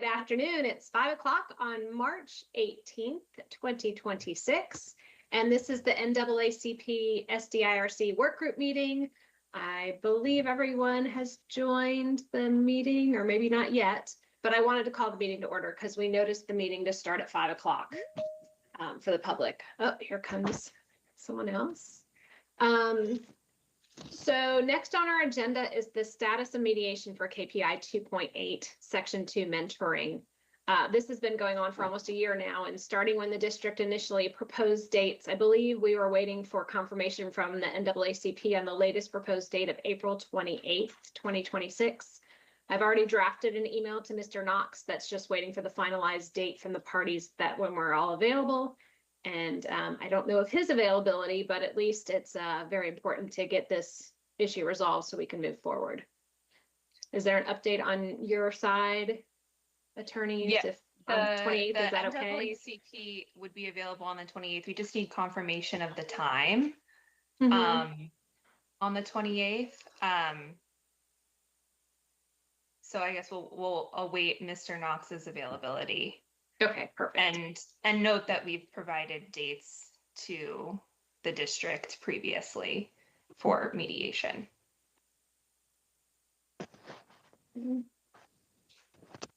Good afternoon. It's 5 o'clock on March 18th, 2026. And this is the NAACP SDIRC Workgroup meeting. I believe everyone has joined the meeting, or maybe not yet, but I wanted to call the meeting to order because we noticed the meeting to start at 5 o'clock for the public. Oh, here comes someone else. So next on our agenda is the status of mediation for KPI 2.8, Section 2 mentoring. This has been going on for almost a year now, and starting when the district initially proposed dates, I believe we were waiting for confirmation from the NAACP on the latest proposed date of April 28th, 2026. I've already drafted an email to Mr. Knox that's just waiting for the finalized date from the parties that when we're all available. And I don't know of his availability, but at least it's very important to get this issue resolved so we can move forward. Is there an update on your side, attorneys? Yeah, if on the 28th, is that okay? NAACP would be available on the 28th. We just need confirmation of the time Mm-hmm. on the 28th. So I guess we'll await Mr. Knox's availability. Okay, perfect. And note that we've provided dates to the district previously for mediation.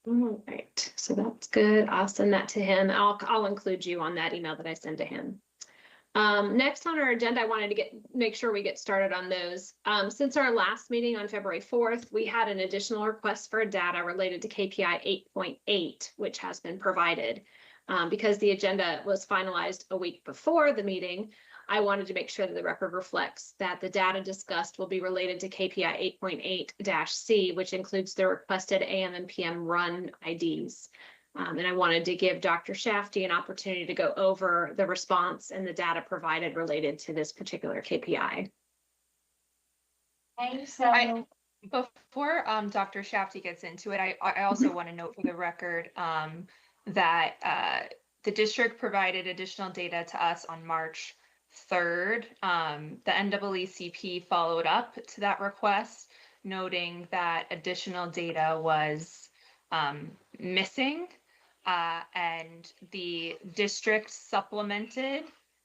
All right, so that's good. I'll send that to him. I'll include you on that email that I send to him. Next on our agenda, I wanted to make sure we get started on those. Since our last meeting on February 4th, we had an additional request for data related to KPI 8.8, which has been provided. Because the agenda was finalized a week before the meeting, I wanted to make sure that the record reflects that the data discussed will be related to KPI 8.8-C, which includes the requested AM and PM run IDs. And I wanted to give Dr. Shafty an opportunity to go over the response and the data provided related to this particular KPI. Okay, so Before Dr. Shafty gets into it, I also want to note for the record that the district provided additional data to us on March 3rd. The NAACP followed up to that request, noting that additional data was missing. And the district supplemented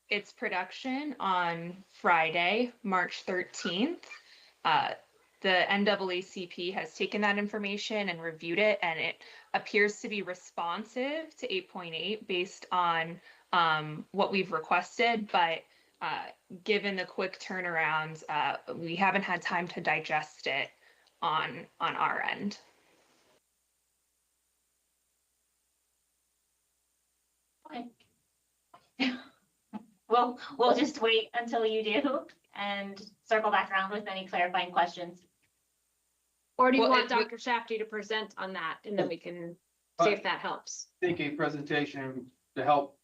its production on Friday, March 13th. The NAACP has taken that information and reviewed it, and it appears to be responsive to 8.8 based on what we've requested, but given the quick turnarounds, we haven't had time to digest it on our end. okay. We'll just wait until you do and circle back around with any clarifying questions. Or do you want Dr. Shafty to present on that, and then we can see if that helps? I think a presentation to help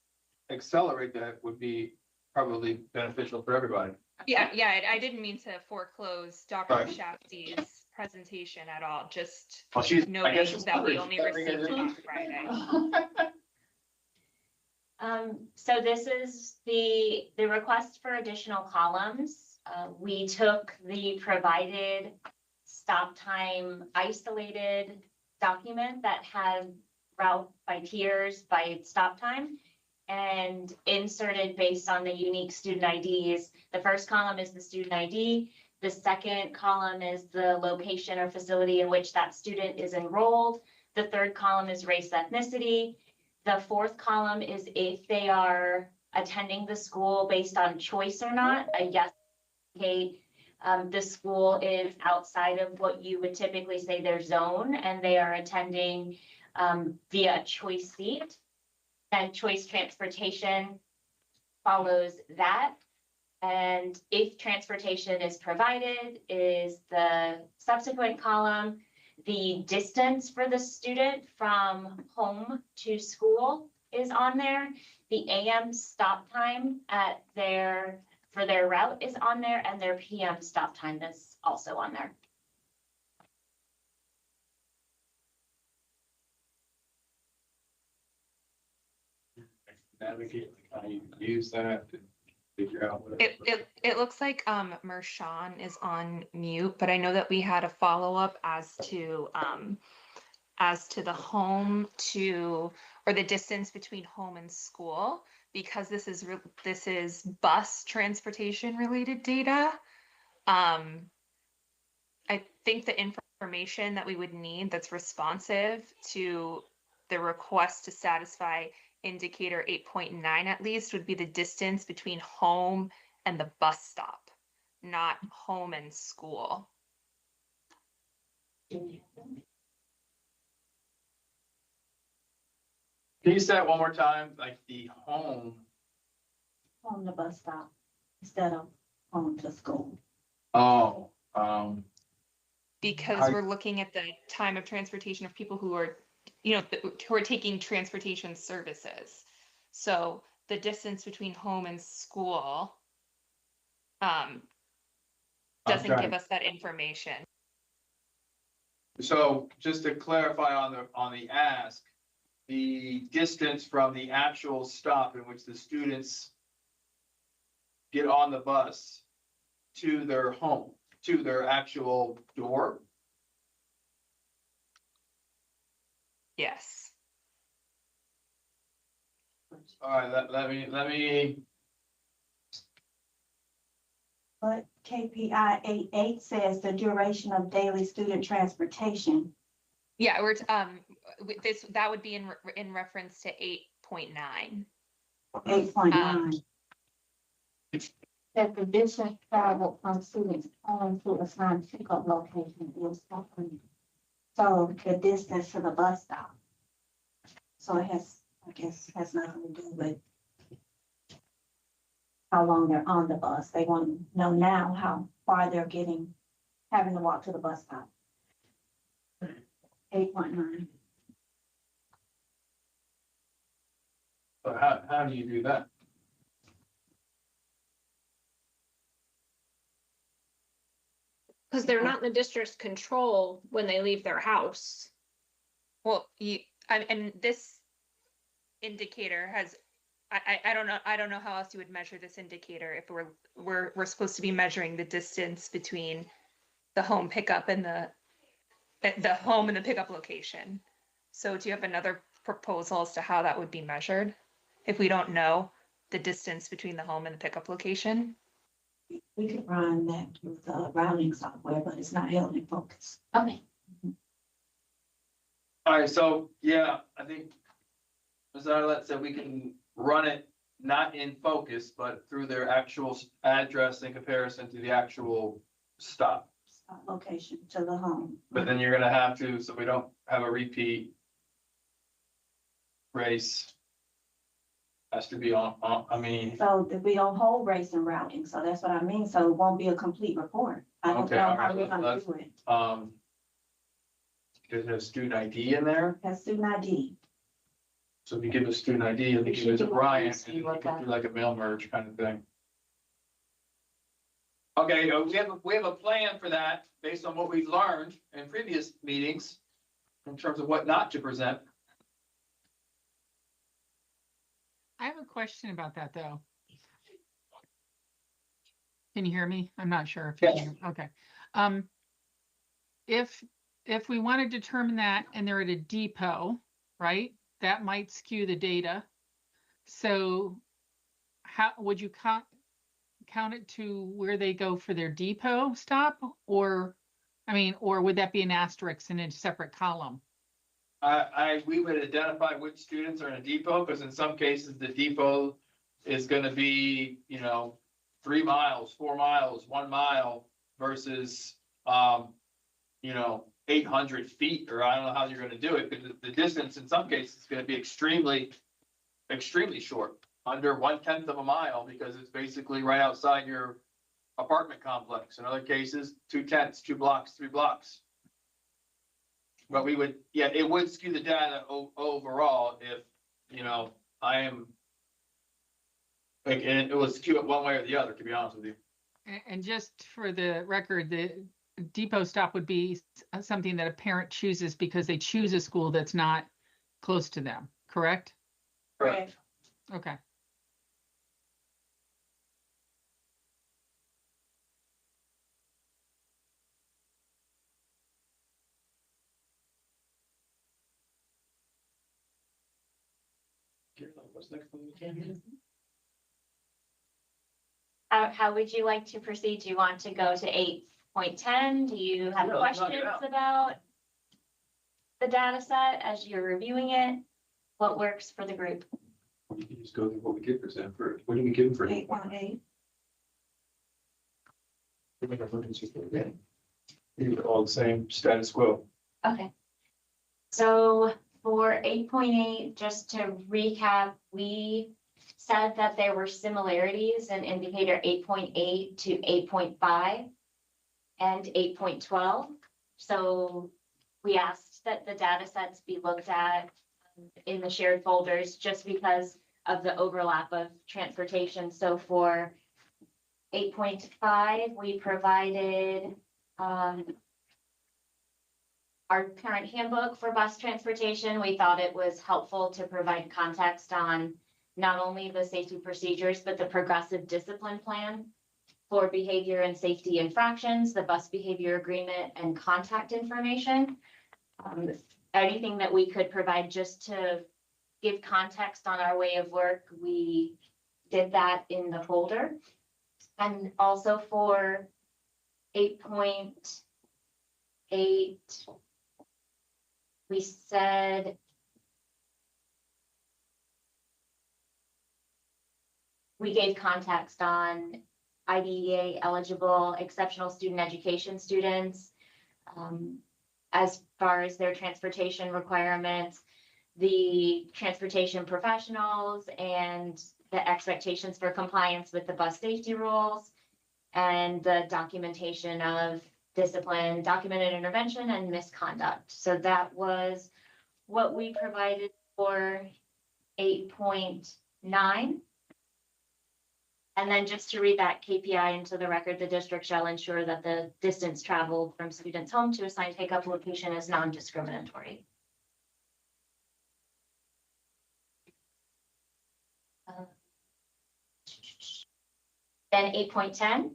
accelerate that would be probably beneficial for everybody. Yeah, I didn't mean to foreclose Dr. Shafty's presentation at all, just noting that we only received it on Friday. So this is the request for additional columns. We took the provided stop time isolated document that had route by tiers by stop time and inserted based on the unique student IDs. The first column is the student ID. The second column is the location or facility in which that student is enrolled. The third column is race ethnicity. The fourth column is if they are attending the school based on choice or not. A yes, okay, the school is outside of what you would typically say their zone, and they are attending via choice seat. And choice transportation follows that. And if transportation is provided is the subsequent column. The distance for the student from home to school is on there. The AM stop time for their route is on there, and their PM stop time is also on there. Navigate how you use that to figure out what it looks like Mershawn is on mute, but I know that we had a follow-up as to as to the home to, or the distance between home and school, because this is bus transportation related data. I think the information that we would need that's responsive to the request to satisfy indicator 8.9 at least would be the distance between home and the bus stop, not home and school. Can you say it one more time, like the home? On the bus stop instead of home to school. Oh, Because we're looking at the time of transportation of people who are, who are taking transportation services. So the distance between home and school doesn't trying- give us that information. So just to clarify on the ask, the distance from the actual stop in which the students get on the bus to their home, to their actual door. Yes. All right, let me, But KPI 88 says the duration of daily student transportation. Yeah, that would be in reference to 8.9. 8.9. That the distance traveled from students home to assigned pickup location is something. So the distance to the bus stop. So it has, I guess, has nothing to do with how long they're on the bus. They want to know now how far they're having to walk to the bus stop. 8.9. so how do you do that? Because they're not in the district's control when they leave their house. Well, and this indicator has, I don't know how else you would measure this indicator if we're supposed to be measuring the distance between the home pickup and the home and the pickup location. So do you have another proposal as to how that would be measured if we don't know the distance between the home and the pickup location? We could run that through the routing software, but it's not held in focus. Okay, All right, so, yeah, I think Ms. Arlette said we can run it not in focus, but through their actual address in comparison to the actual stop. Stop location to the home. But then you're gonna have to, so we don't have a repeat race. Has to be on, I mean, So we don't hold race and routing, so that's what I mean, so it won't be a complete report. I don't Okay, know all how right, we're gonna let's- do it. there's a student ID in there, That's student ID. so if you give a student ID, I think you should use a do Brian, that. and you can do like a mail merge kind of thing. Okay, we have a plan for that based on what we've learned in previous meetings in terms of what not to present. I have a question about that, though. Can you hear me? I'm not sure if you Yes. can. Okay. If we want to determine that and they're at a depot, right, that might skew the data. So how would you count it to where they go for their depot stop? Or, or would that be an asterisk in a separate column? We would identify which students are in a depot, because in some cases, the depot is gonna be, 3 miles, 4 miles, 1 mile versus, 800 feet, or I don't know how you're gonna do it, but the distance in some cases is gonna be extremely, extremely short, under 1/10 of a mile, because it's basically right outside your apartment complex. In other cases, 2/10, 2 blocks, 3 blocks. But we would, yeah, it would skew the data overall if, I am. Like, and it would skew it one way or the other, to be honest with you. And just for the record, the depot stop would be something that a parent chooses because they choose a school that's not close to them, correct? Correct. Okay. What's next on the agenda? How would you like to proceed? Do you want to go to 8.10? Do you have Yeah, let's knock it questions out. about the data set as you're reviewing it? What works for the group? You can just go through what we did present for, what did we give for? 8.8. Leave it all the same, status quo. Okay. So for 8.8, just to recap, we said that there were similarities in indicator 8.8 to 8.5 and 8.12. So we asked that the data sets be looked at in the shared folders just because of the overlap of transportation. So for 8.5, we provided our current handbook for bus transportation. We thought it was helpful to provide context on not only the safety procedures, but the progressive discipline plan for behavior and safety infractions, the bus behavior agreement, and contact information. Anything that we could provide just to give context on our way of work, we did that in the folder. And also for 8.8, we said we gave context on IDEA eligible exceptional student education students as far as their transportation requirements, the transportation professionals, and the expectations for compliance with the bus safety rules, and the documentation of discipline, documented intervention, and misconduct. So that was what we provided for 8.9. And then just to read that KPI into the record, the district shall ensure that the distance traveled from students' home to assigned pickup location is non-discriminatory. Then 8.10.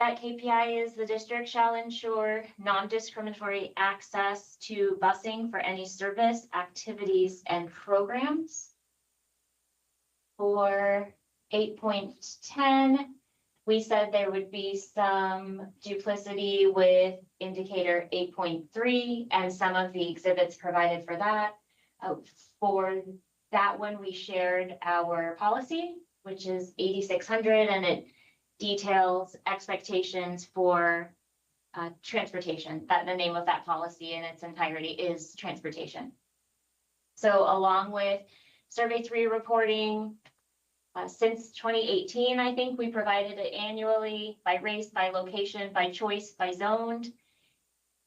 That KPI is the district shall ensure non-discriminatory access to busing for any service, activities, and programs. For 8.10, we said there would be some duplicity with indicator 8.3 and some of the exhibits provided for that. For that one, we shared our policy, which is 8600, and it details expectations for transportation. That the name of that policy in its entirety is transportation. So along with survey 3 reporting, since 2018, I think we provided it annually by race, by location, by choice, by zoned.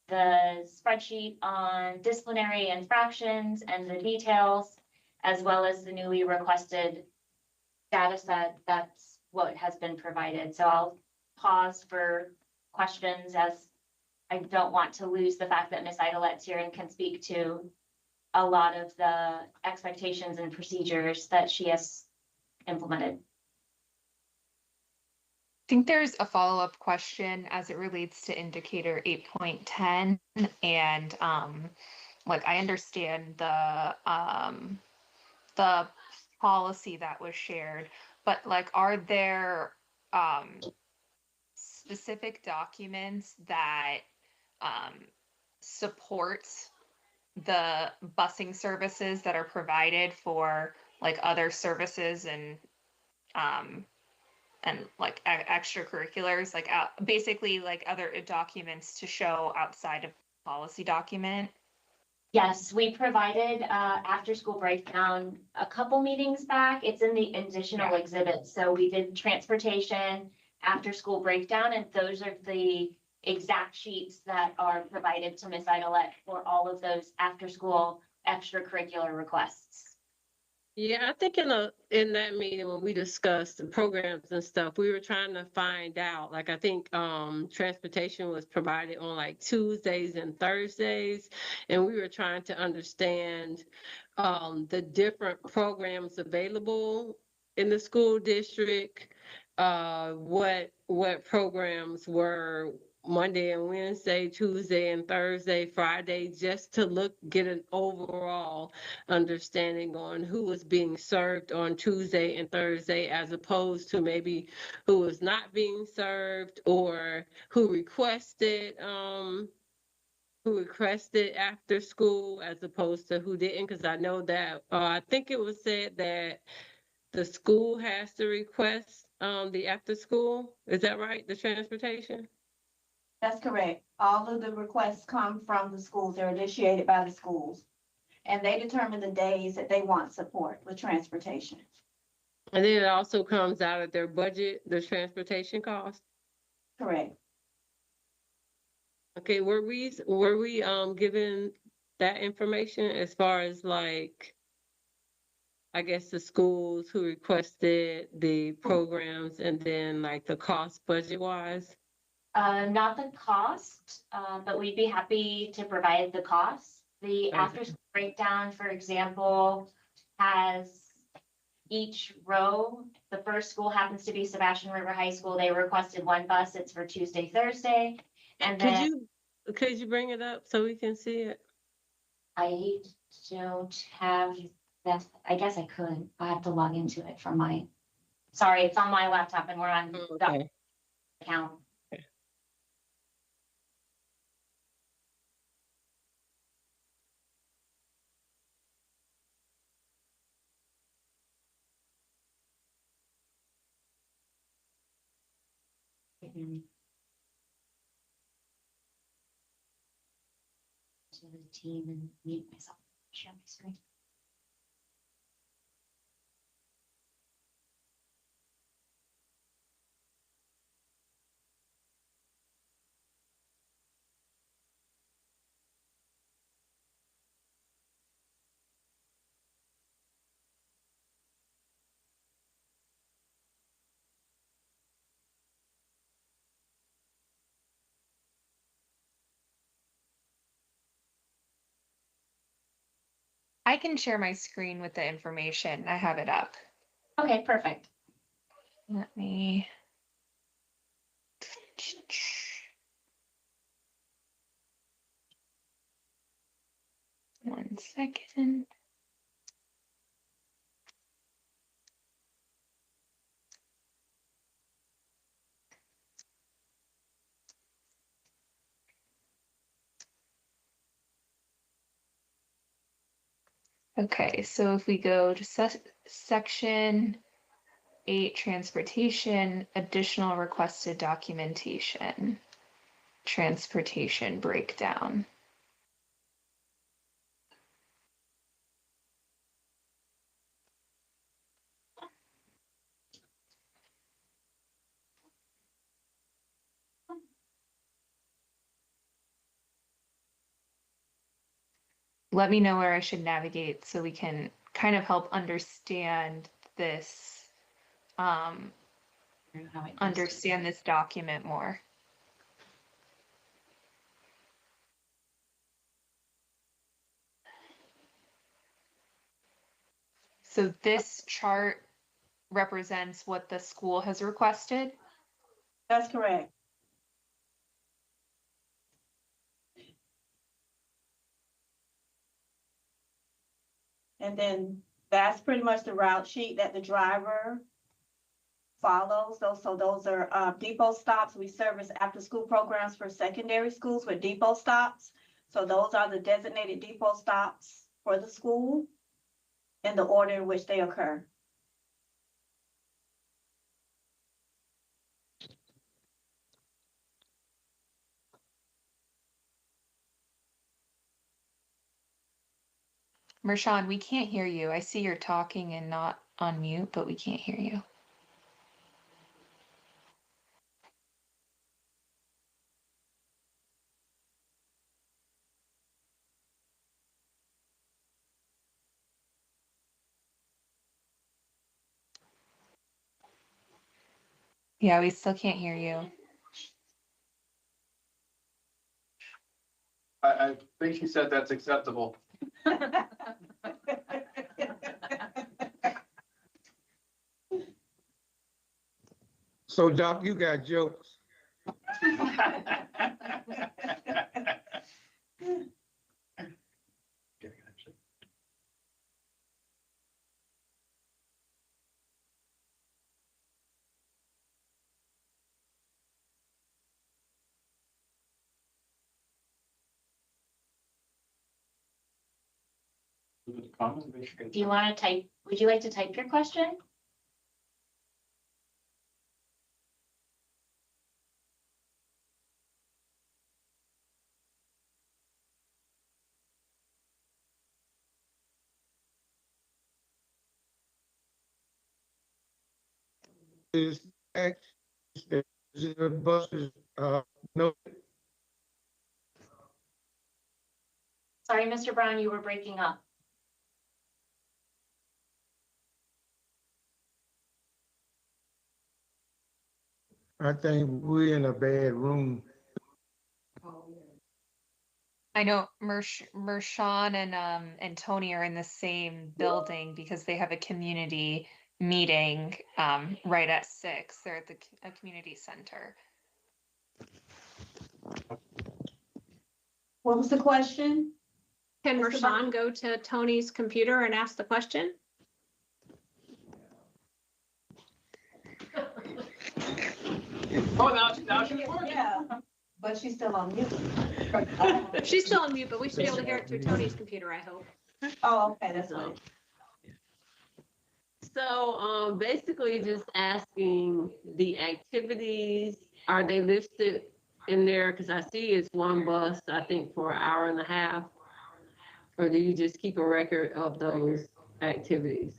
The spreadsheet on disciplinary infractions and the details, as well as the newly requested data set, that's what has been provided. So I'll pause for questions, as I don't want to lose the fact that Ms. Idolet's here and can speak to a lot of the expectations and procedures that she has implemented. I think there's a follow-up question as it relates to indicator 8.10, and like I understand the policy that was shared, but like are there specific documents that support the busing services that are provided for like other services and like extracurriculars, like basically like other documents to show outside of the policy document? Yes, we provided after school breakdown a couple meetings back. It's in the additional exhibits. So we did transportation, after school breakdown, and those are the exact sheets that are provided to Ms. Idolet for all of those after school extracurricular requests. Yeah, I think in that meeting when we discussed the programs and stuff, we were trying to find out, like I think transportation was provided on like Tuesdays and Thursdays, and we were trying to understand the different programs available in the school district, what programs were Monday and Wednesday, Tuesday and Thursday, Friday, just to get an overall understanding on who was being served on Tuesday and Thursday, as opposed to maybe who was not being served or who requested after school as opposed to who didn't, because I know that I think it was said that the school has to request the after school. Is that right? The transportation? That's correct. All of the requests come from the schools. They're initiated by the schools. And they determine the days that they want support with transportation. And then it also comes out of their budget, the transportation cost. Correct. Okay, were we given that information as far as like, I guess the schools who requested the programs and then like the cost budget wise? Not the cost, but we'd be happy to provide the cost. The Okay. after-school breakdown, for example, has each row. The first school happens to be Sebastian River High School. They requested one bus. It's for Tuesday, Thursday. And then Could you bring it up so we can see it? I don't have that. I guess I could. I have to log into it from sorry, it's on my laptop and we're on the Okay. account. To the team and mute myself, share my screen. I can share my screen with the information. I have it up. Okay, perfect. Let me. One second. Okay, so if we go to section 8, transportation, additional requested documentation, transportation breakdown. Let me know where I should navigate so we can kind of help understand this, understand this document more. So this chart represents what the school has requested. That's correct. And then that's pretty much the route sheet that the driver follows. Those are depot stops. We service after school programs for secondary schools with depot stops. So those are the designated depot stops for the school in the order in which they occur. Mershawn, we can't hear you. I see you're talking and not on mute, but we can't hear you. Yeah, we still can't hear you. I think she said that's acceptable. So Doc, you got jokes. Do you want to type, would you like to type your question? Is the buses, no, Sorry, Mr. Brown, you were breaking up. I think we're in a bad room. I know Mershawn and Tony are in the same building because they have a community meeting right at 6. They're at the a community center. What was the question? Can Mr. Brown? Rashawn go to Tony's computer and ask the question? Oh, now she's working. Yeah, but she's still on mute. She's still on mute, but we should be able to hear it through Tony's computer, I hope. Oh, okay, that's what. So, basically just asking the activities, are they listed in there? Cause I see it's one bus, I think for an hour and a half. Or do you just keep a record of those activities?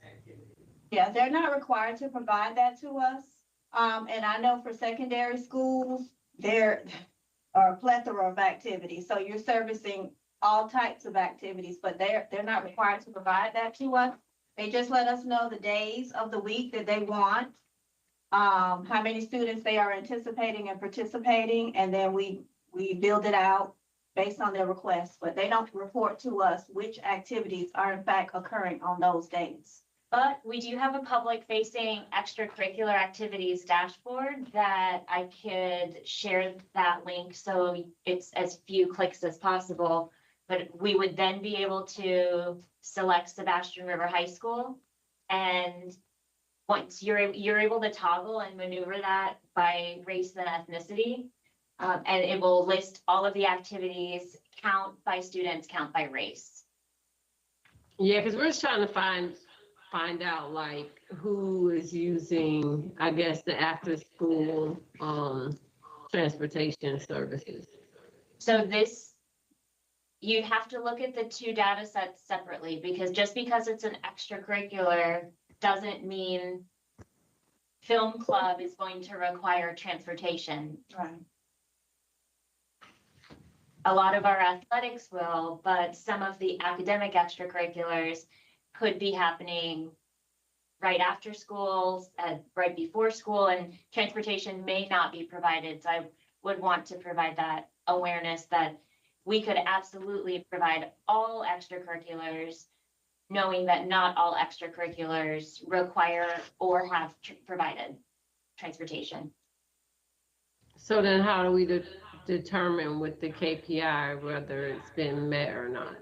Yeah, they're not required to provide that to us. And I know for secondary schools, there are a plethora of activities. So you're servicing all types of activities, but they're not required to provide that to us. They just let us know the days of the week that they want, how many students they are anticipating and participating, and then we build it out based on their requests, but they don't report to us which activities are in fact occurring on those days. But we do have a public facing extracurricular activities dashboard that I could share that link. So it's as few clicks as possible, but we would then be able to select Sebastian River High School. And once you're able to toggle and maneuver that by race and ethnicity, and it will list all of the activities, count by students, count by race. Yeah, cause we're just trying to find out like who is using, I guess, the after school, transportation services. So this, you have to look at the two data sets separately, because just because it's an extracurricular doesn't mean film club is going to require transportation. Right. A lot of our athletics will, but some of the academic extracurriculars could be happening right after school, right before school, and transportation may not be provided. So I would want to provide that awareness that we could absolutely provide all extracurriculars, knowing that not all extracurriculars require or have provided transportation. So then how do we determine with the KPI whether it's been met or not?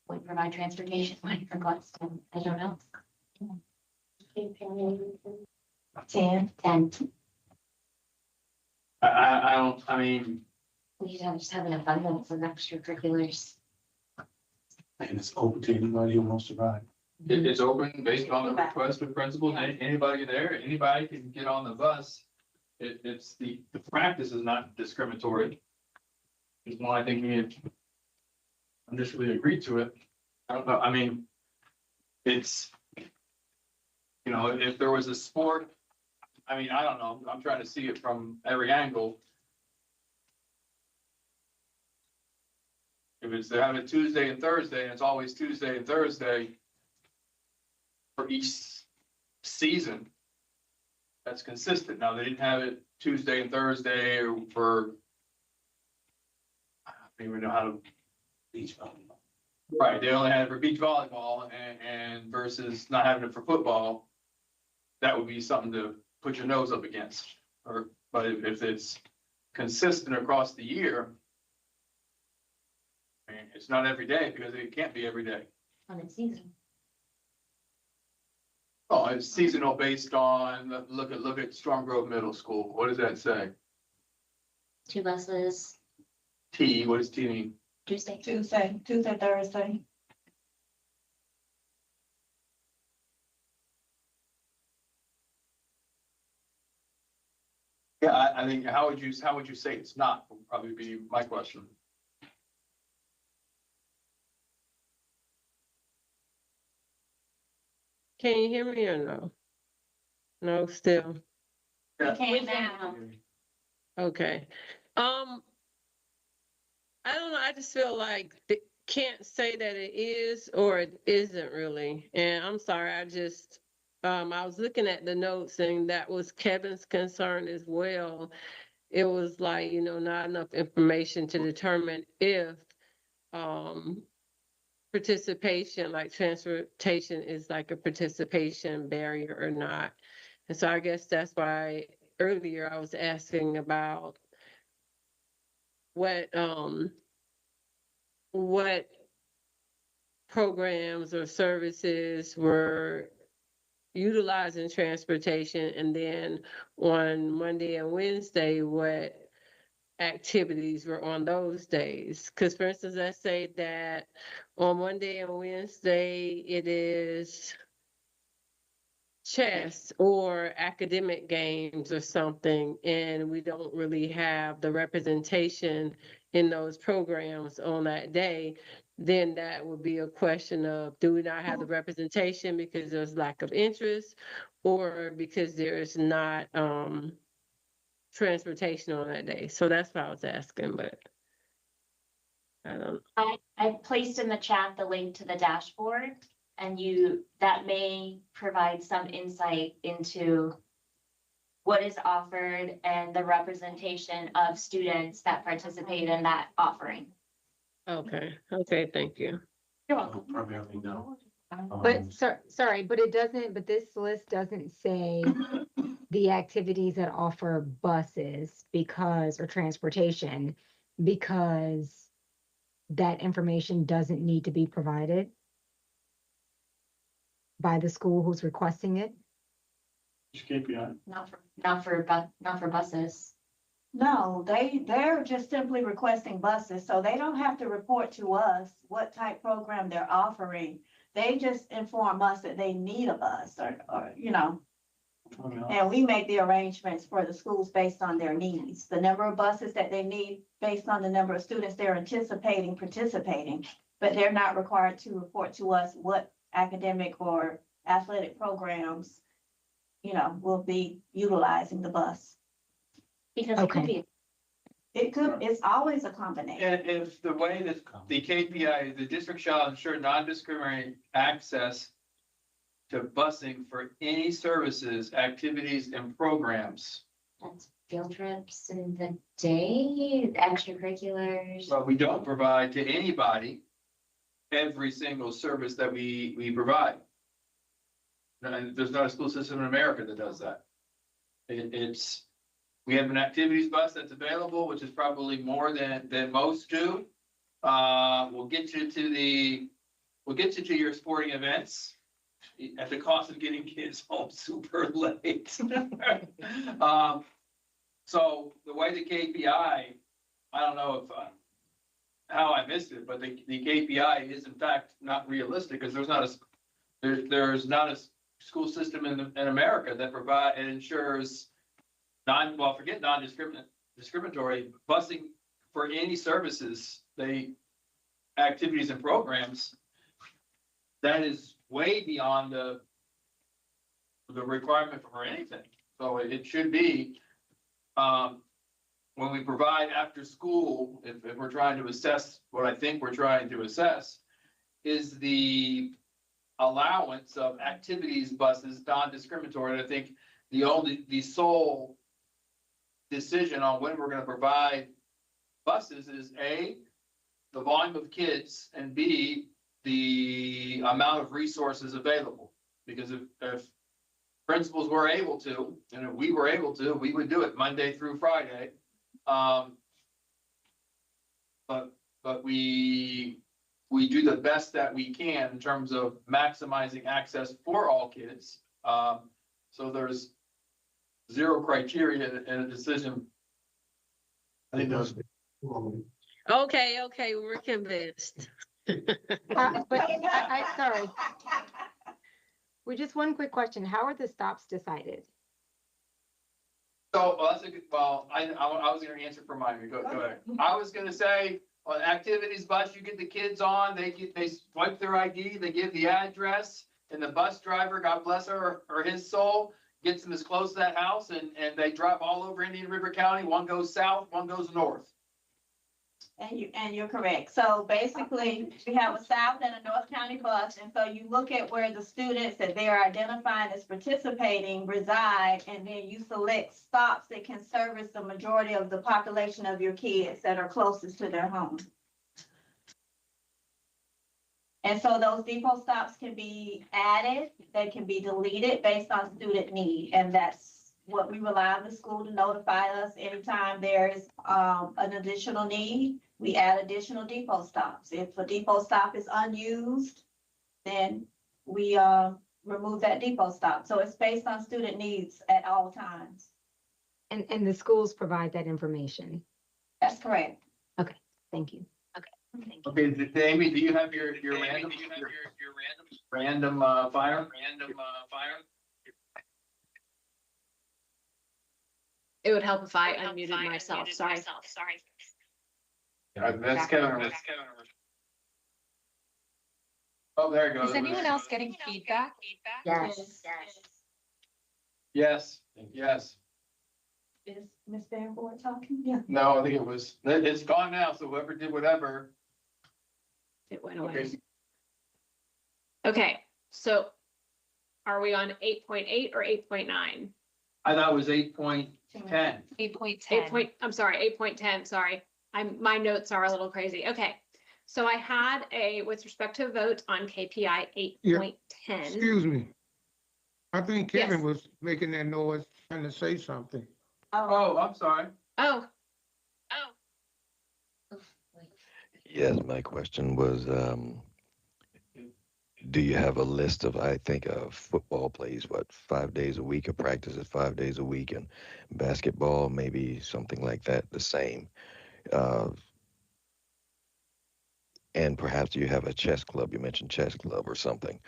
We provide transportation, when request, I don't know. 10. I mean, We should just have an abundance of extracurriculars. And it's open to anybody who wants to ride. it's open based on the request of principals, anybody there, anybody can get on the bus. It's the practice is not discriminatory. It's why I think we had initially agreed to it. I don't know, I mean, it's, you know, if there was a sport, I mean, I don't know, I'm trying to see it from every angle. If it's, they have it Tuesday and Thursday, and it's always Tuesday and Thursday for each season, that's consistent. Now, they didn't have it Tuesday and Thursday or for, I don't even know how to. Beach volleyball. Right, they only had it for beach volleyball and versus not having it for football. That would be something to put your nose up against, but if it's consistent across the year, I mean, it's not every day because it can't be every day. On its season. Oh, it's seasonal based on, look at Storm Grove Middle School. What does that say? 2 buses. T, what does T mean? Tuesday. Tuesday, Thursday. Yeah, I think, how would you say it's not, would probably be my question. Can you hear me or no? No, still. Yeah. Okay, now. Okay. I don't know. I just feel like can't say that it is or it isn't really. And I'm sorry. I was looking at the notes and that was Kevin's concern as well. It was like, not enough information to determine if, participation, like transportation is like a participation barrier or not. And so I guess that's why earlier I was asking about what programs or services were utilizing transportation, and then on Monday and Wednesday, what activities were on those days. Because for instance, let's say that on Monday and Wednesday, it is chess or academic games or something, and we don't really have the representation in those programs on that day, then that would be a question of, do we not have the representation because there's lack of interest or because there's not transportation on that day? So that's what I was asking, but I don't. I placed in the chat the link to the dashboard, and that may provide some insight into what is offered and the representation of students that participate in that offering. Okay, thank you. You're welcome. Primarily no. But sorry, but this list doesn't say the activities that offer buses or transportation, because that information doesn't need to be provided by the school who's requesting it. Which KPI? Not for buses. No, they're just simply requesting buses, so they don't have to report to us what type program they're offering. They just inform us that they need a bus or and we make the arrangements for the schools based on their needs. The number of buses that they need based on the number of students they're anticipating participating, but they're not required to report to us what academic or athletic programs, will be utilizing the bus. Because it could be. It's always a combination. And if the way that the KPI, the district shall ensure non-discriminatory access to busing for any services, activities, and programs. That's field trips in the day, extracurriculars. But we don't provide to anybody every single service that we provide. And there's not a school system in America that does that. We have an activities bus that's available, which is probably more than most do. We'll get you to your sporting events at the cost of getting kids home super late. So the way the KPI, I don't know if how I missed it, but the KPI is in fact not realistic, because there's not a school system in America that ensures forget non-discriminatory busing for any services, activities and programs. That is way beyond the requirement for anything. So it should be, when we provide after school, if we're trying to assess what I think we're trying to assess, is the allowance of activities buses non-discriminatory. And I think the sole decision on when we're going to provide buses is A, the volume of kids, and B, the amount of resources available. Because if principals were able to, and if we were able to, we would do it Monday through Friday. But we do the best that we can in terms of maximizing access for all kids. So there's zero criteria in a decision. I think those. Okay, we're convinced. Sorry. We just one quick question. How are the stops decided? So, well, that's a good, well, I was gonna answer for mine, go ahead. I was gonna say, on activities bus, you get the kids on, they swipe their ID, they give the address, and the bus driver, God bless her or his soul, gets them as close to that house, and they drive all over Indian River County, one goes south, one goes north. And you're correct. So basically, we have a South and a North County bus, and so you look at where the students that they are identifying as participating reside, and then you select stops that can service the majority of the population of your kids that are closest to their home. And so those depot stops can be added, they can be deleted based on student need, and that's what we rely on the school to notify us anytime there is an additional need. We add additional depot stops. If a depot stop is unused, then we remove that depot stop. So it's based on student needs at all times. And the schools provide that information. That's correct. Thank you. Okay, Amy, do you have your random fire? It would help if I unmuted myself, sorry. That's Kevin. Oh, there it goes. Is anyone else getting feedback? Yes. Yes. Is Ms. Van Board talking? Yeah. No, I think it's gone now, so whoever did whatever. It went away. Okay, Okay, so are we on 8.8 or 8.9? I thought it was 8.10. 8.10. I'm sorry, 8.10, sorry. My notes are a little crazy. Okay. So I had with respect to a vote on KPI 8.10. Excuse me. I think Kevin Yes. was making that noise, trying to say something. Oh, I'm sorry. Oh, Yes, my question was, do you have a list of, I think, football plays, 5 days a week, or practices 5 days a week, and basketball, maybe something like that, the same. And perhaps you have a chess club, you mentioned chess club or something.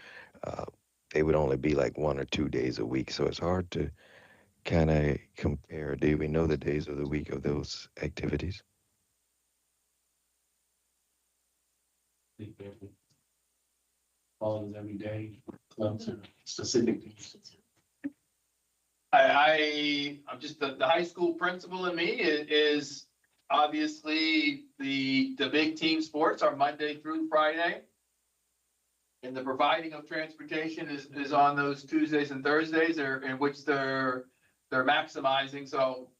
They would only be like 1 or 2 days a week, so it's hard to kind of compare. Do we know the days of the week of those activities? Follows every day, clubs or specific things. I'm just the high school principal in me is obviously the big team sports are Monday through Friday. And the providing of transportation is on those Tuesdays and Thursdays, in which they're maximizing. So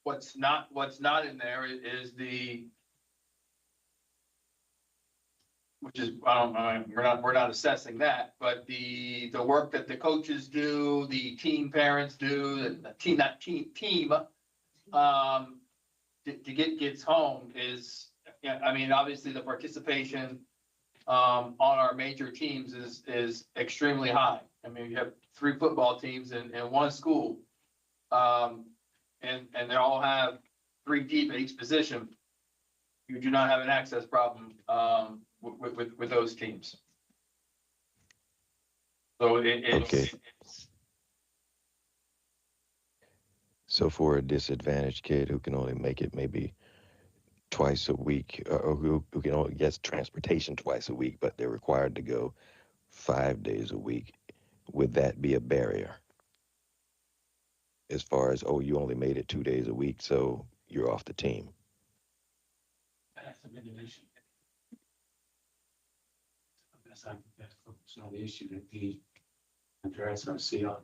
what's not in there is which is, we're not assessing that, but the work that the coaches do, the team parents do, the team to get kids home is, I mean, obviously the participation on our major teams is extremely high. I mean, you have 3 football teams in one school, and they all have 3 deep at each position. You do not have an access problem with those teams. So it's Okay. So for a disadvantaged kid who can only make it maybe twice a week, or who can only get transportation twice a week, but they're required to go 5 days a week, would that be a barrier? As far as, you only made it 2 days a week, so you're off the team. That's a regulation. That's not the issue that the address or see on.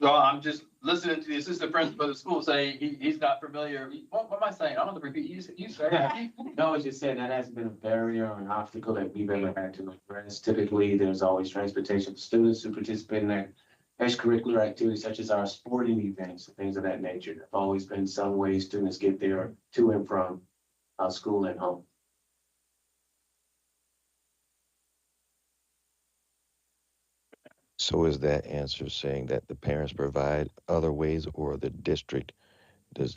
So I'm just listening to the assistant principal of the school say he's not familiar. What am I saying? I don't have to repeat. You say it. No, I just said that hasn't been a barrier or an obstacle that we've ever had to address. Typically, there's always transportation for students who participate in their extracurricular activities such as our sporting events and things of that nature. There've always been some way students get there to and from school and home. So is that answer saying that the parents provide other ways, or the district Does,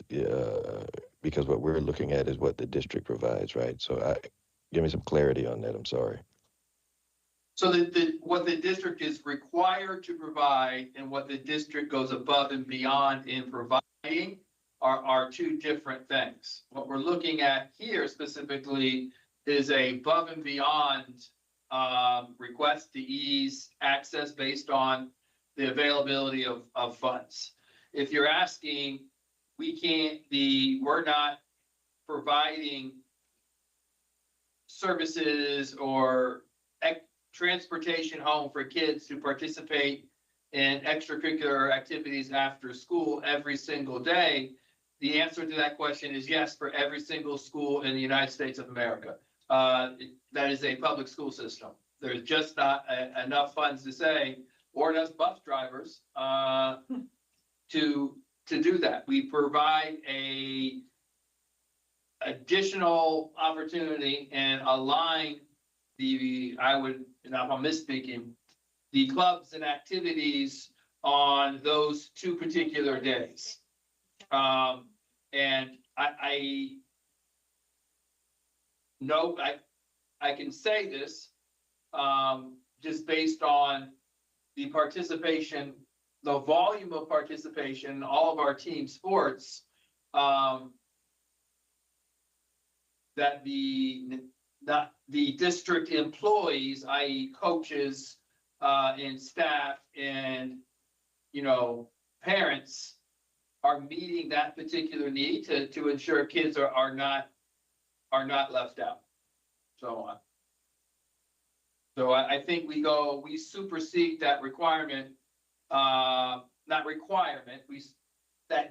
because what we're looking at is what the district provides, right? So give me some clarity on that. I'm sorry. So what the district is required to provide and what the district goes above and beyond in providing are two different things. What we're looking at here specifically is a above and beyond request to ease access based on the availability of funds. If you're asking, we're not providing services or transportation home for kids to participate in extracurricular activities after school every single day, the answer to that question is yes, for every single school in the United States of America. That is a public school system. There's just not enough funds to say, or enough bus drivers to do that. We provide a additional opportunity and align if I'm misspeaking, the clubs and activities on those two particular days. And I know I can say this just based on the participation, the volume of participation in all of our team sports, that the district employees, i.e. coaches and staff and, parents are meeting that particular need to ensure kids are not left out. So I think we supersede that requirement, that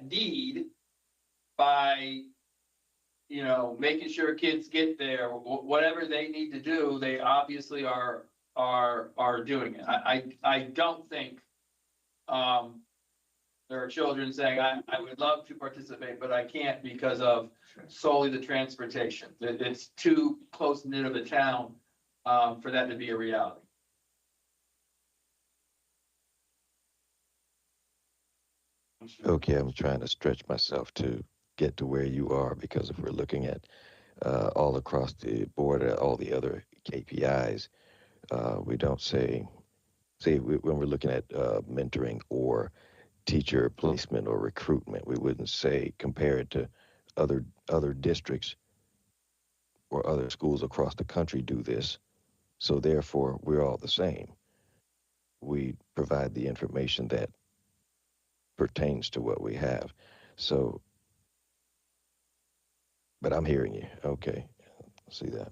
need by making sure kids get there, whatever they need to do, they obviously are doing it. I don't think there are children saying, I would love to participate, but I can't because of solely the transportation. It's too close-knit of a town for that to be a reality. Okay, I'm trying to stretch myself to get to where you are, because if we're looking at all across the board at all the other KPIs, we don't say when we're looking at mentoring or teacher placement or recruitment, we wouldn't say compare it to other districts or other schools across the country do this, so therefore we're all the same. We provide the information that pertains to what we have. So, but I'm hearing you. Okay, see that.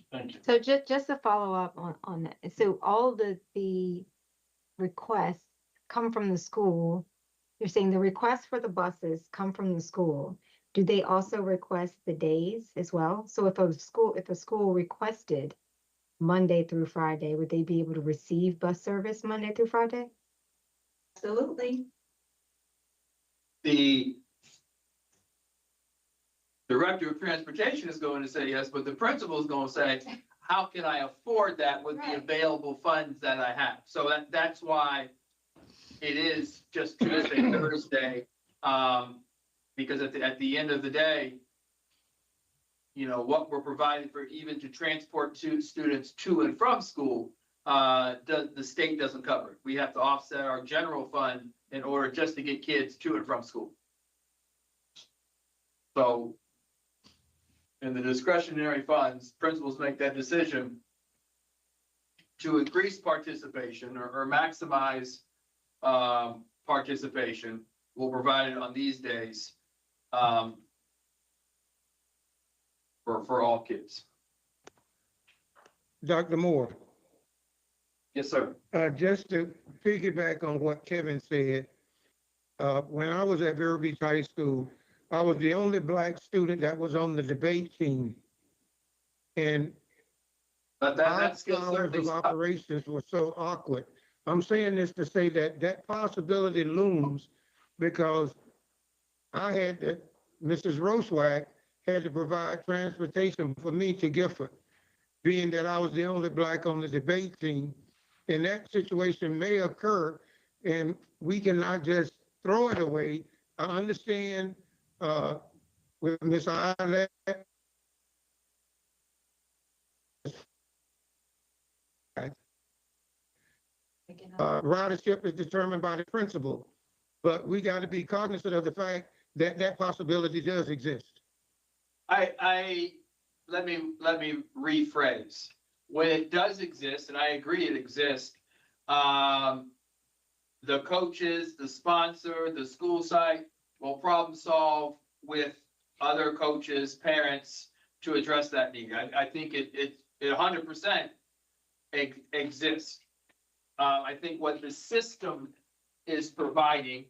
Thank you. So just to follow up on that, so all the requests come from the school. You're saying the requests for the buses come from the school. Do they also request the days as well? So if a school requested Monday through Friday, would they be able to receive bus service Monday through Friday? Absolutely. The director of transportation is going to say yes, but the principal is going to say, how can I afford that with the available funds that I have? So that's why it is just Tuesday, Thursday, because at the end of the day, what we're providing for even to transport students to and from school, the state doesn't cover it. We have to offset our general fund in order just to get kids to and from school. So in the discretionary funds, principals make that decision to increase participation or maximize participation. We'll provide it on these days for all kids. Dr. Moore, Yes, sir. just to piggyback on what Kevin said, when I was at Vero Beach High School, I was the only Black student that was on the debate team. And But that's still hours certainly of operations were so awkward. I'm saying this to say that possibility looms, because Mrs. Roswag had to provide transportation for me to Gifford, being that I was the only Black on the debate team. And that situation may occur, and we cannot just throw it away I understand, with Ms. Eilert, ridership is determined by the principal, but we got to be cognizant of the fact that that possibility does exist. Let me rephrase. When it does exist, and I agree it exists, the coaches, the sponsor, the school site will problem solve with other coaches, parents to address that need. I think it 100% exists. I think what the system is providing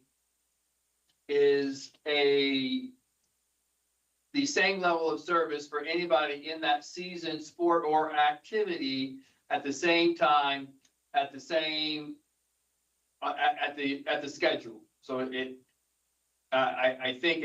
is the same level of service for anybody in that season, sport or activity at the same time, at the same, at the schedule. So I think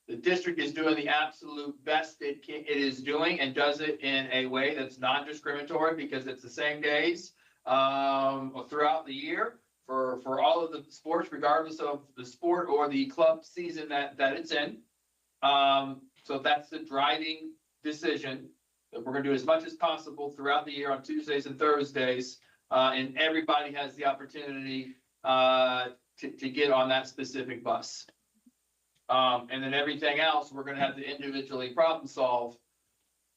the district is doing the absolute best it is doing, and does it in a way that's non-discriminatory because it's the same days throughout the year for all of the sports, regardless of the sport or the club season that it's in. So that's the driving decision, that we're gonna do as much as possible throughout the year on Tuesdays and Thursdays. And everybody has the opportunity to get on that specific bus. And then everything else, we're gonna have to individually problem solve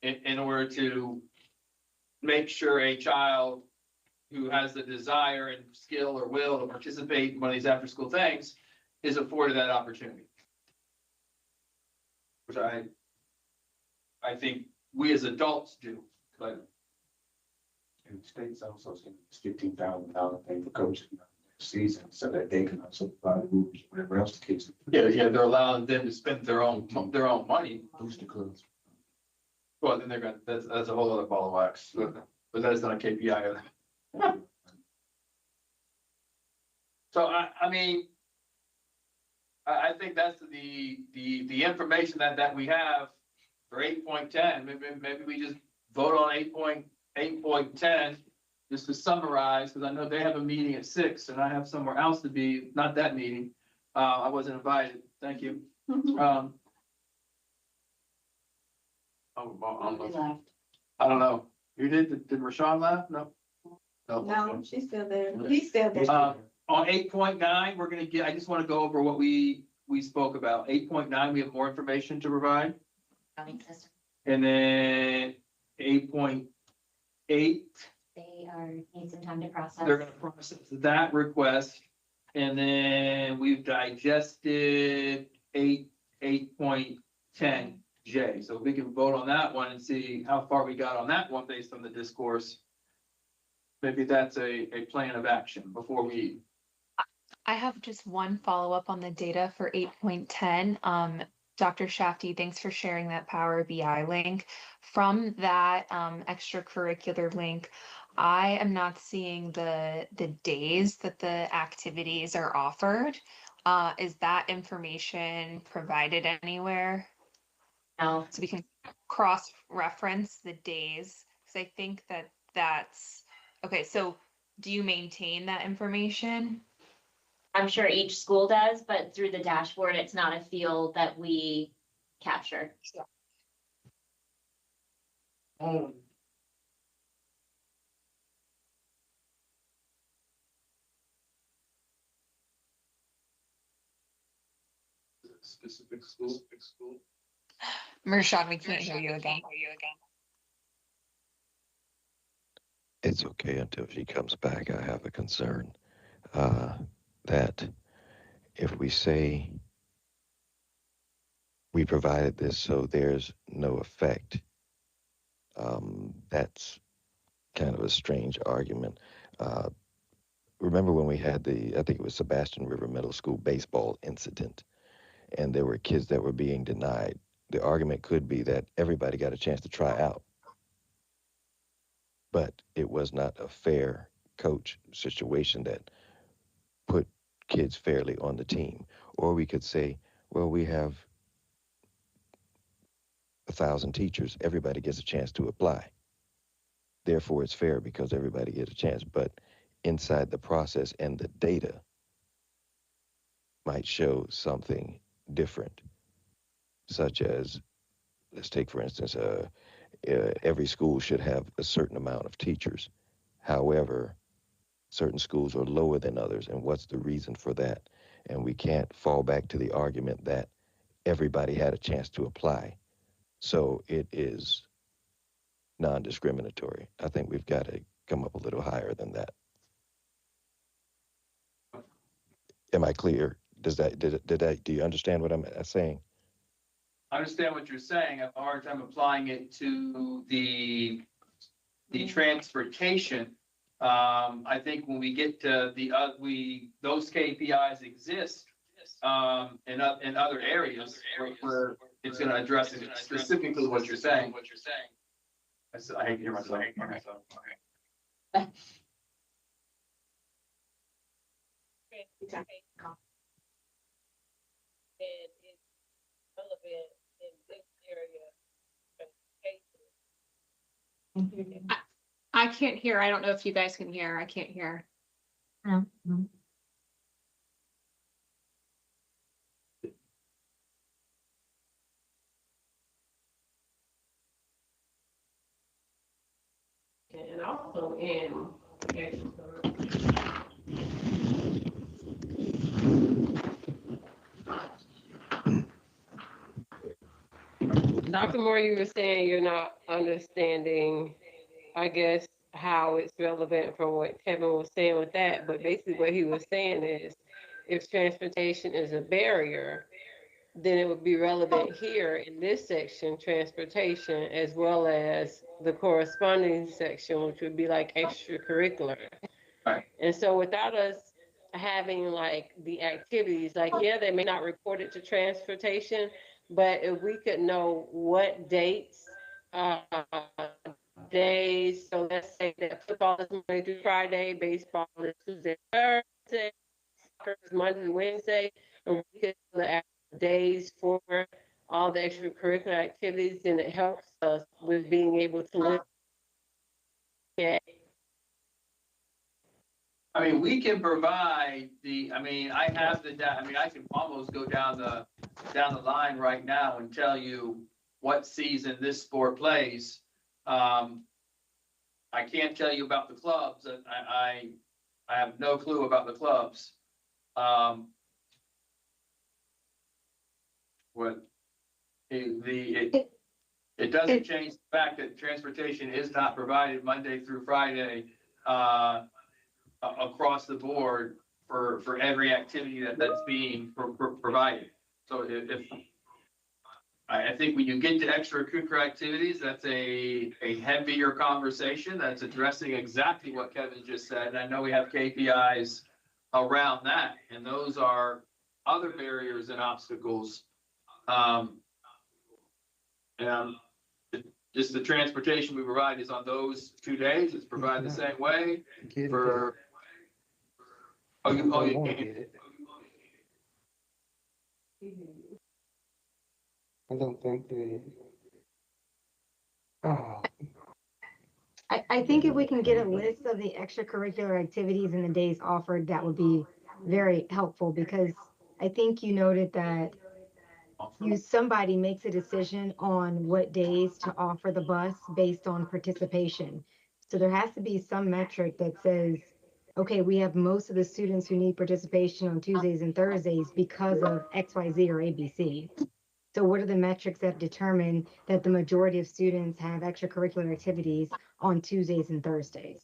in order to make sure a child who has the desire and skill or will to participate in one of these after-school things is afforded that opportunity. Which I think we as adults do, but. And the state's also saying it's $15,000 pay for coaches next season, so that they can also provide rules, whatever else the kids. Yeah, they're allowing them to spend their own money. Booster clubs. Well, then they're gonna, that's a whole other ball of wax, but that's not a KPI. So I mean, I think that's the information that we have for 8.10. Maybe we just vote on 8.10 just to summarize, because I know they have a meeting at 6 and I have somewhere else to be, not that meeting. I wasn't invited. Thank you. I don't know. You did? Did Rashawn laugh? No. No, she's still there. He's still there. On 8.9, we're gonna get, I just want to go over what we spoke about. 8.9, we have more information to provide. And then 8.8. They need some time to process. They're gonna process that request. And then we've digested 8.10J. So we can vote on that one and see how far we got on that one based on the discourse. Maybe that's a plan of action before we. I have just one follow-up on the data for 8.10. Dr. Shafty, thanks for sharing that Power BI link. From that extracurricular link, I am not seeing the days that the activities are offered. Is that information provided anywhere? No. So we can cross-reference the days, because I think that's, okay, so do you maintain that information? I'm sure each school does, but through the dashboard, it's not a field that we capture. Specific school. Mershon, we can't hear you again. It's okay until she comes back. I have a concern that if we say we provided this so there's no effect, that's kind of a strange argument. Remember when we had I think it was Sebastian River Middle School baseball incident, and there were kids that were being denied. The argument could be that everybody got a chance to try out, but it was not a fair coach situation that put kids fairly on the team. Or we could say, well, we have 1,000 teachers, everybody gets a chance to apply. Therefore, it's fair because everybody gets a chance. But inside the process and the data, might show something different, such as, let's take for instance, every school should have a certain amount of teachers. However, certain schools are lower than others, and what's the reason for that? And we can't fall back to the argument that everybody had a chance to apply. So it is non-discriminatory. I think we've got to come up a little higher than that. Am I clear? Do you understand what I'm saying? I understand what you're saying. I have a hard time applying it to the transportation. I think when we get to those KPIs exist in other areas where it's going to address it specifically what you're saying. I hate to hear myself. Okay. I can't hear. I don't know if you guys can hear. I can't hear. And also in. Dr. Moore, you were saying you're not understanding, I guess, how it's relevant for what Kevin was saying with that. But basically what he was saying is if transportation is a barrier, then it would be relevant here in this section, transportation, as well as the corresponding section, which would be like extracurricular. Right. And so without us having like the activities, like, yeah, they may not report it to transportation, but if we could know what dates, days, so let's say that football is Monday through Friday, baseball is Tuesday, Thursday, soccer is Monday, Wednesday, and we could know the actual days for all the extracurricular activities, then it helps us with being able to look at. I mean, we can provide I have I can almost go down the line right now and tell you what season this sport plays. I can't tell you about the clubs. I have no clue about the clubs. It doesn't change the fact that transportation is not provided Monday through Friday across the board for every activity that's being provided. So I think when you get to extracurricular activities, that's a heavier conversation that's addressing exactly what Kevin just said. And I know we have KPIs around that, and those are other barriers and obstacles. And just the transportation we provide is on those 2 days. It's provided the same way for. You can't get it. I don't think they. Oh. I think if we can get a list of the extracurricular activities and the days offered, that would be very helpful, because I think you noted that somebody makes a decision on what days to offer the bus based on participation. So there has to be some metric that says, okay, we have most of the students who need participation on Tuesdays and Thursdays because of XYZ or ABC. So what are the metrics that determine that the majority of students have extracurricular activities on Tuesdays and Thursdays?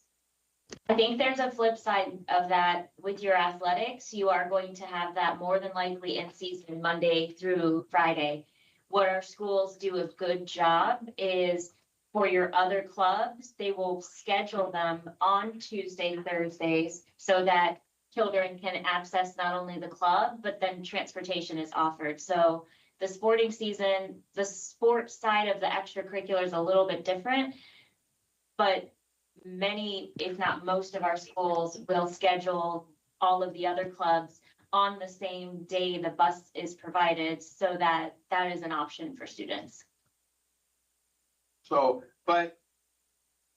I think there's a flip side of that with your athletics. You are going to have that more than likely in season Monday through Friday. What our schools do a good job is for your other clubs, they will schedule them on Tuesday, Thursdays, so that children can access not only the club, but then transportation is offered. So the sporting season, the sports side of the extracurricular is a little bit different, but many, if not most of our schools will schedule all of the other clubs on the same day the bus is provided, so that is an option for students. So, but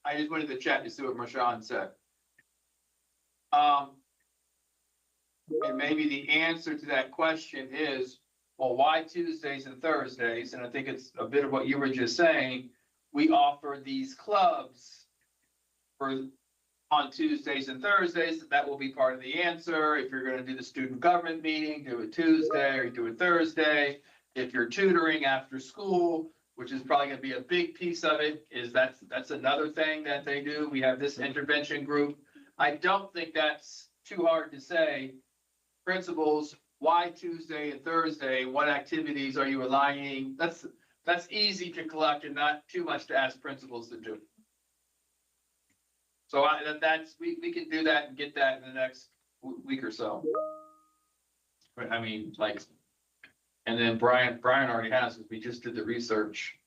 I just wanted to chat to see what Marshawn said. And maybe the answer to that question is, well, why Tuesdays and Thursdays? And I think it's a bit of what you were just saying. We offer these clubs for on Tuesdays and Thursdays. That will be part of the answer. If you're gonna do the student government meeting, do it Tuesday or do it Thursday. If you're tutoring after school, which is probably gonna be a big piece of it, is that's another thing that they do. We have this intervention group. I don't think that's too hard to say. Principals, why Tuesday and Thursday? What activities are you aligning? That's easy to collect and not too much to ask principals to do. So we can do that and get that in the next week or so. But I mean, like, and then Brian already has, we just did the research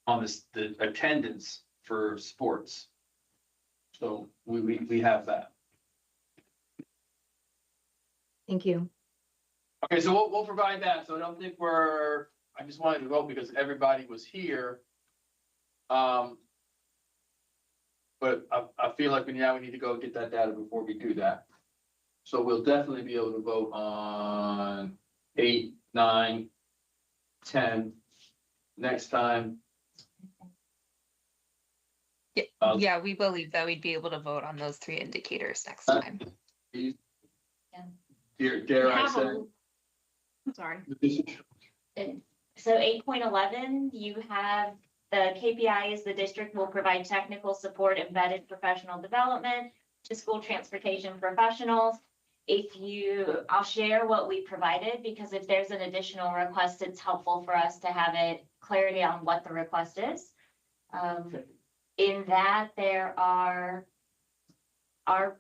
on the attendance for sports. So we have that. Thank you. Okay, so we'll provide that. So I don't think I just wanted to vote because everybody was here. But I feel like we need to go get that data before we do that. So we'll definitely be able to vote on 8, 9, 10 next time. Yeah, we believe that we'd be able to vote on those 3 indicators next time. Dare I Have say? them. Sorry. So 8.11, you have the KPIs, the district will provide technical support, embedded professional development to school transportation professionals. I'll share what we provided, because if there's an additional request, it's helpful for us to have it clarity on what the request is. In that, there are our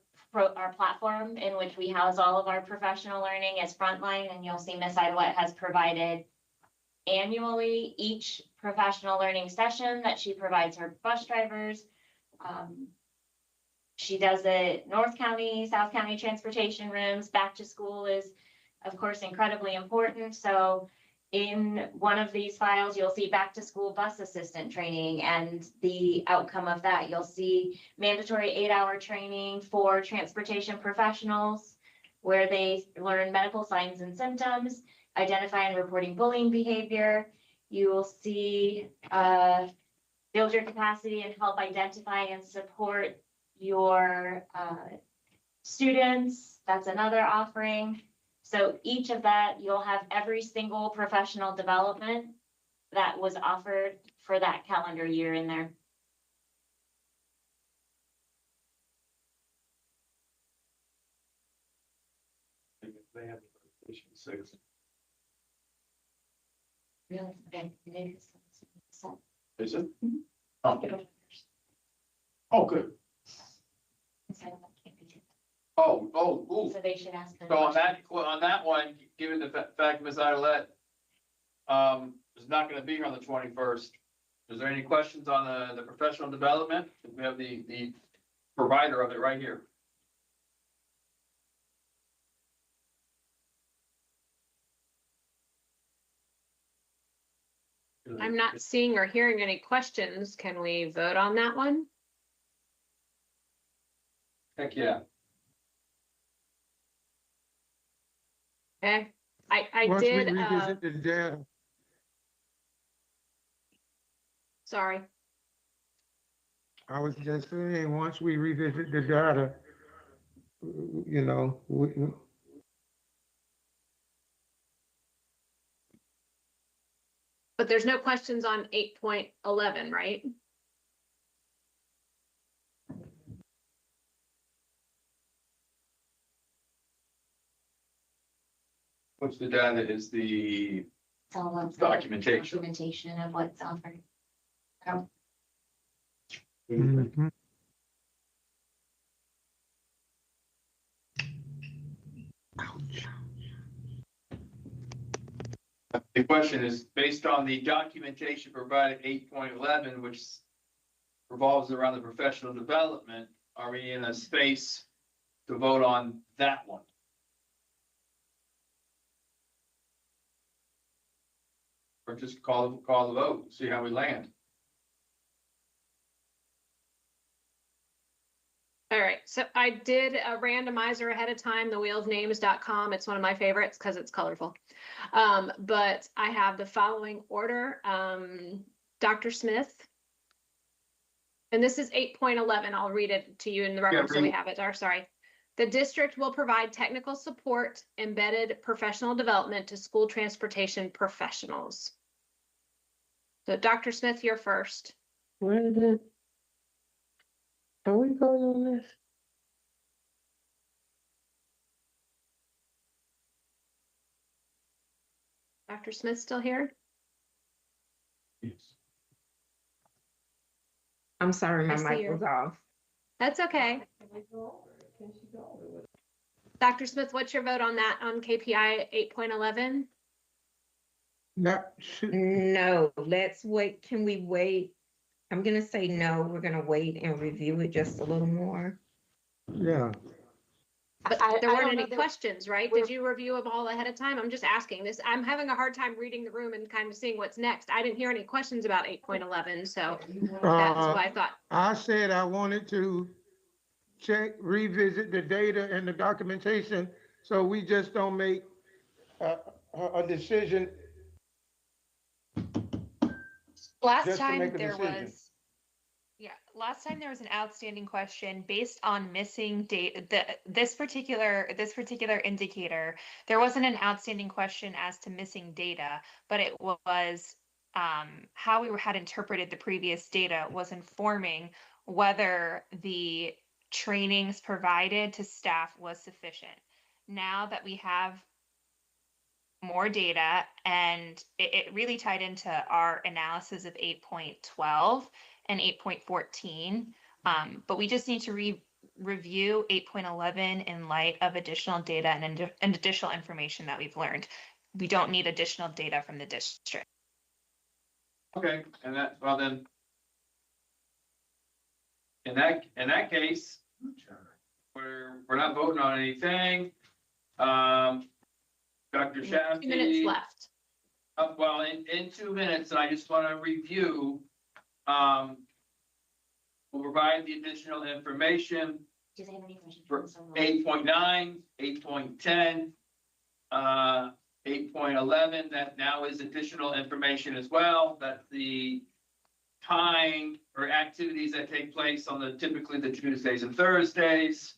platform in which we house all of our professional learning as Frontline, and you'll see Ms. Idlett has provided annually each professional learning session that she provides her bus drivers. She does it North County, South County transportation rooms. Back to school is, of course, incredibly important. So in one of these files, you'll see back to school bus assistant training and the outcome of that. You'll see mandatory 8-hour training for transportation professionals, where they learn medical signs and symptoms, identify and reporting bullying behavior. You will see build your capacity and help identify and support your students. That's another offering. So each of that, you'll have every single professional development that was offered for that calendar year in there. They have six. Really? Okay. It is. Is it? Mhm. Oh. Oh, good. Ooh. So they should ask. So on that one, given the fact Ms. Idlett is not going to be here on the 21st, is there any questions on the professional development? We have the provider of it right here. I'm not seeing or hearing any questions. Can we vote on that one? Heck yeah. Okay, I Once we did, revisit the data, sorry. I was just saying, once we revisit the data, you know, But there's no questions on 8.11, right? What's the data is the It's all of the documentation. documentation of what's offered. Mhm. The question is, based on the documentation provided 8.11, which revolves around the professional development, are we in a space to vote on that one? Or just call the vote, see how we land? All right, so I did a randomizer ahead of time, the wheelofnames.com. It's one of my favorites because it's colorful. But I have the following order. Dr. Smith. And this is 8.11. I'll read it to you in the record so we read. have it. Or sorry. The district will provide technical support, embedded professional development to school transportation professionals. So Dr. Smith, you're first. Where is it? Are we going on this? Dr. Smith still here? I'm sorry, my I see mic your- was off. That's okay. Dr. Smith, what's your vote on that on KPI 8.11? Not, No, let's wait. Can we wait? I'm gonna say no, we're gonna wait and review it just a little more. yeah. But I there weren't don't know any that questions, right? we're- Did you review them all ahead of time? I'm just asking this. I'm having a hard time reading the room and kind of seeing what's next. I didn't hear any questions about 8.11, so that's why I thought, I said I wanted to check, revisit the data and the documentation, so we just don't make a decision. Last Just to time make a there decision. was, yeah, last time there was an outstanding question based on missing data. This particular indicator, there wasn't an outstanding question as to missing data, but it was how we had interpreted the previous data was informing whether the trainings provided to staff was sufficient. Now that we have more data, and it really tied into our analysis of 8.12 and 8.14. But we just need to review 8.11 in light of additional data and additional information that we've learned. We don't need additional data from the district. Okay, and that, well then. In that case, we're not voting on anything. Dr. 2 minutes Shafty. left. Well, in 2 minutes, and I just want to review, we'll provide the additional information Do they have any questions? for 8.9, 8.10, 8.11, that now is additional information as well, that the time or activities that take place on typically the Tuesdays and Thursdays.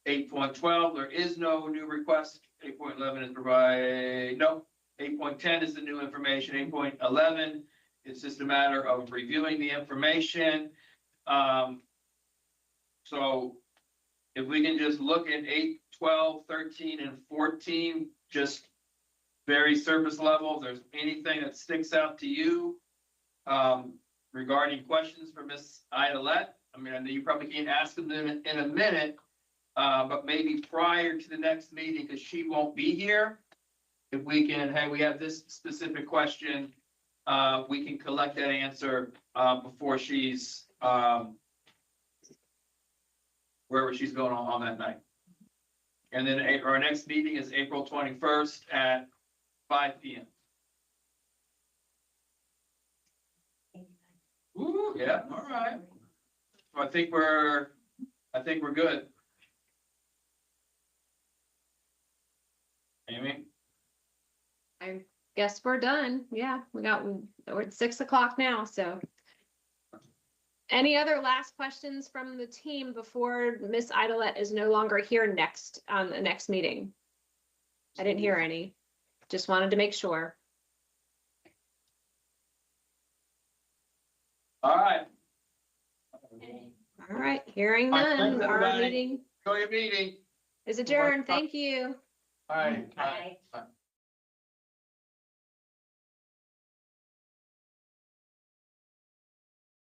8.12, there is no new request. 8.11 is provide, no, 8.10 is the new information. 8.11, it's just a matter of reviewing the information. So if we can just look at 8, 12, 13, and 14, just very surface level, if there's anything that sticks out to you regarding questions for Ms. Idolette. I mean, I know you probably can't ask them in a minute, but maybe prior to the next meeting, because she won't be here. If we can, hey, we have this specific question, we can collect that answer before she's wherever she's going on that night. And then our next meeting is April 21st at 5 p.m. Ooh, yeah, all right. So I think we're good. Amy? I guess we're done. Yeah, we're at 6 o'clock now, so. Any other last questions from the team before Miss Idolette is no longer here next on the next meeting? I didn't hear any. Just wanted to make sure. All right. All right, hearing All right, thanks, none, our everybody. meeting Enjoy your meeting. is adjourned. Thank you. All right. Bye. Bye.